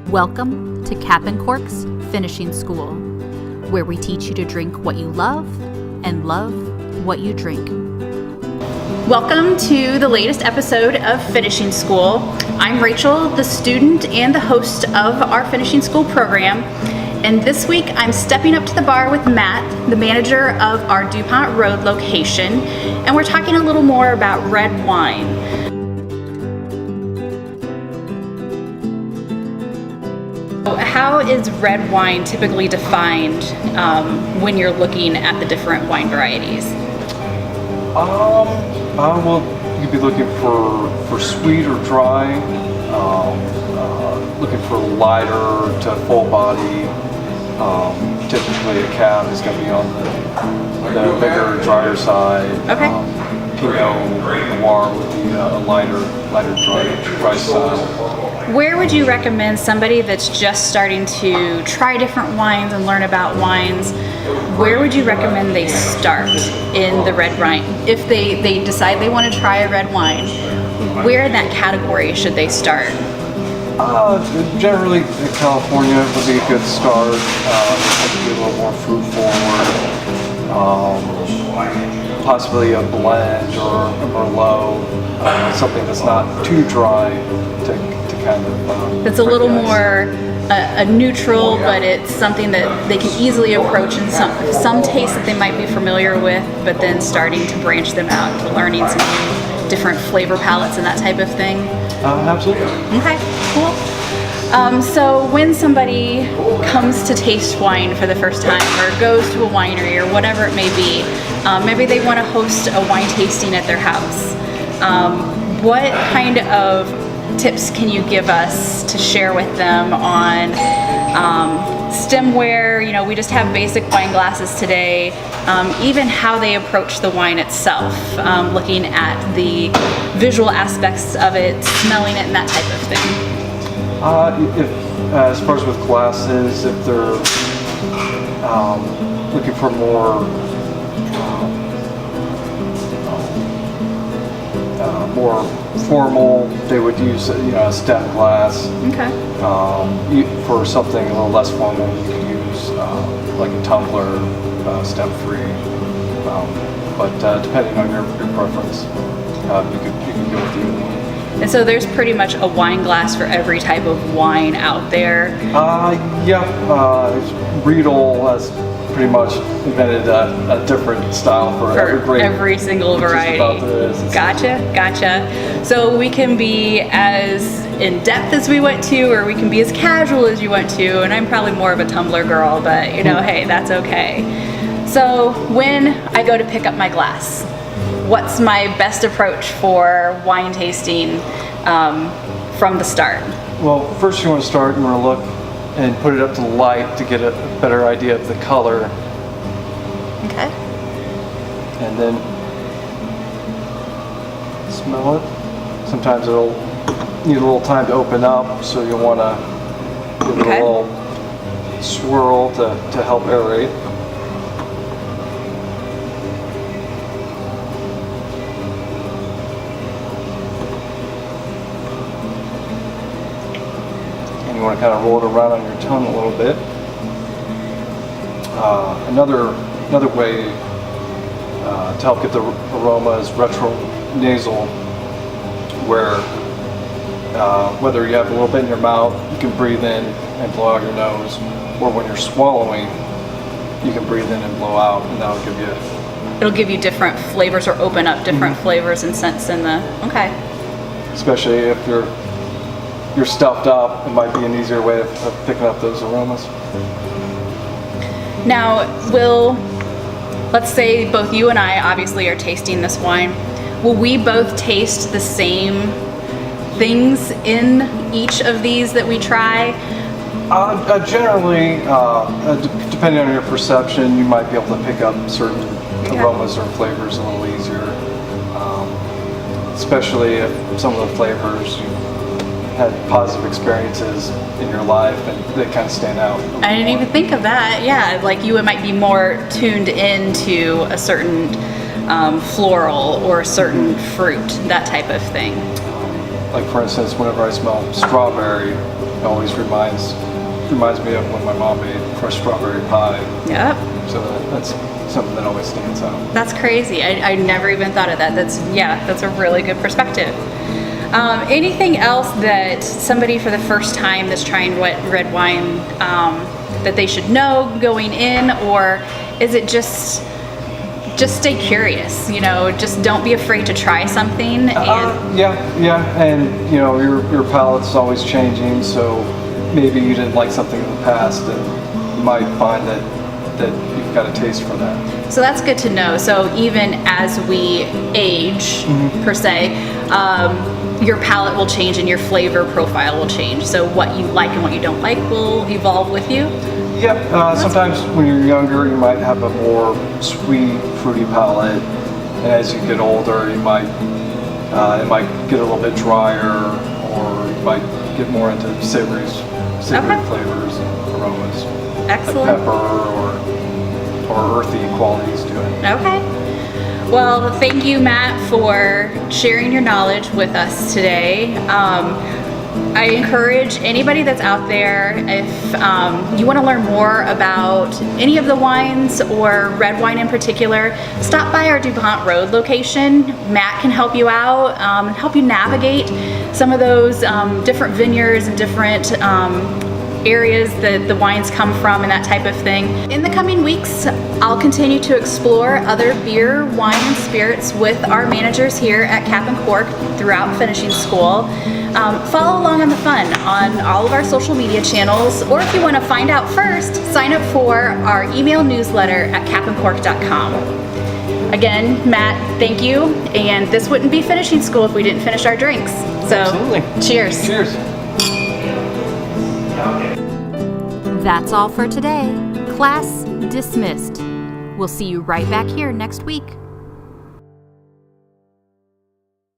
Welcome to Cap and Cork's Finishing School, where we teach you to drink what you love and love what you drink. Welcome to the latest episode of Finishing School. I'm Rachel, the student and the host of our Finishing School program. And this week I'm stepping up to the bar with Matt, the manager of our Dupont Road location, and we're talking a little more about red wine. How is red wine typically defined when you're looking at the different wine varieties? Well, you could be looking for sweet or dry, looking for lighter to full body. Typically a cab is going to be on the bigger, drier side. Okay. Pinot Noir would be a lighter dry style. Where would you recommend somebody that's just starting to try different wines and learn about wines, where would you recommend they start in the red wine? If they decide they want to try a red wine, where in that category should they start? Generally, California would be a good start. It could be a little more fruit forward. Possibly a blend or a Merlot, something that's not too dry to kind of. It's a little more a neutral, but it's something that they can easily approach, and some tastes that they might be familiar with, but then starting to branch them out to learning some different flavor palettes and that type of thing. Absolutely. Okay, cool. So when somebody comes to taste wine for the first time or goes to a winery or whatever it may be, maybe they want to host a wine tasting at their house. What kind of tips can you give us to share with them on stemware? You know, we just have basic wine glasses today. Even how they approach the wine itself, looking at the visual aspects of it, smelling it, and that type of thing. As far as with glasses, if they're looking for more formal, they would use a stem glass. Okay. For something a little less formal, you could use like a tumbler, stem-free. But depending on your preference, you could go with either one. And so there's pretty much a wine glass for every type of wine out there. Riedel has pretty much invented a different style for every single variety. Gotcha. So we can be as in depth as we want to, or we can be as casual as you want to. And I'm probably more of a tumbler girl, but hey, that's okay. So when I go to pick up my glass, what's my best approach for wine tasting from the start? Well, first you want to start, you want to look and put it up to the light to get a better idea of the color. Okay. And then smell it. Sometimes it'll need a little time to open up, so you'll want to give it a little swirl to help aerate. You want to kind of roll it around on your tongue a little bit. Another way to help get the aroma is retronasal, where whether you have a little bit in your mouth, you can breathe in and blow out your nose, or when you're swallowing, you can breathe in and blow out, and that'll give you. It'll give you different flavors or open up different flavors and scents in the. Okay. Especially if you're stuffed up, it might be an easier way of picking up those aromas. Now, let's say both you and I obviously are tasting this wine. Will we both taste the same things in each of these that we try? Generally, depending on your perception, you might be able to pick up certain aromas or flavors a little easier. Especially if some of the flavors had positive experiences in your life and they kind of stand out. I didn't even think of that. Yeah, like you might be more tuned into a certain floral or a certain fruit, that type of thing. like for instance, whenever I smell strawberry, it always reminds me of when my mom made fresh strawberry pie. Yep. So that's something that always stands out. That's crazy. I never even thought of that. That's a really good perspective. Anything else that somebody for the first time that's trying red wine that they should know going in, or is it just stay curious? Just don't be afraid to try something. Yeah, and your palate's always changing, so maybe you didn't like something in the past, and you might find that you've got a taste for that. So that's good to know. So even as we age, per se, your palate will change and your flavor profile will change. So what you like and what you don't like will evolve with you. Yep. Sometimes when you're younger, you might have a more sweet, fruity palate, and as you get older, it might get a little bit drier, or you might get more into savory flavors and aromas. Excellent. Like pepper or earthy qualities to it. Okay. Well, thank you, Matt, for sharing your knowledge with us today. I encourage anybody that's out there, if you want to learn more about any of the wines or red wine in particular, stop by our Dupont Road location. Matt can help you out, help you navigate some of those different vineyards and different areas that the wines come from and that type of thing. In the coming weeks, I'll continue to explore other beer, wine, and spirits with our managers here at Cap and Cork throughout finishing school. Follow along on the fun on all of our social media channels, or if you want to find out first, sign up for our email newsletter at capandcork.com. Again, Matt, thank you, and this wouldn't be finishing school if we didn't finish our drinks. So, absolutely. Cheers. Cheers. That's all for today. Class dismissed. We'll see you right back here next week.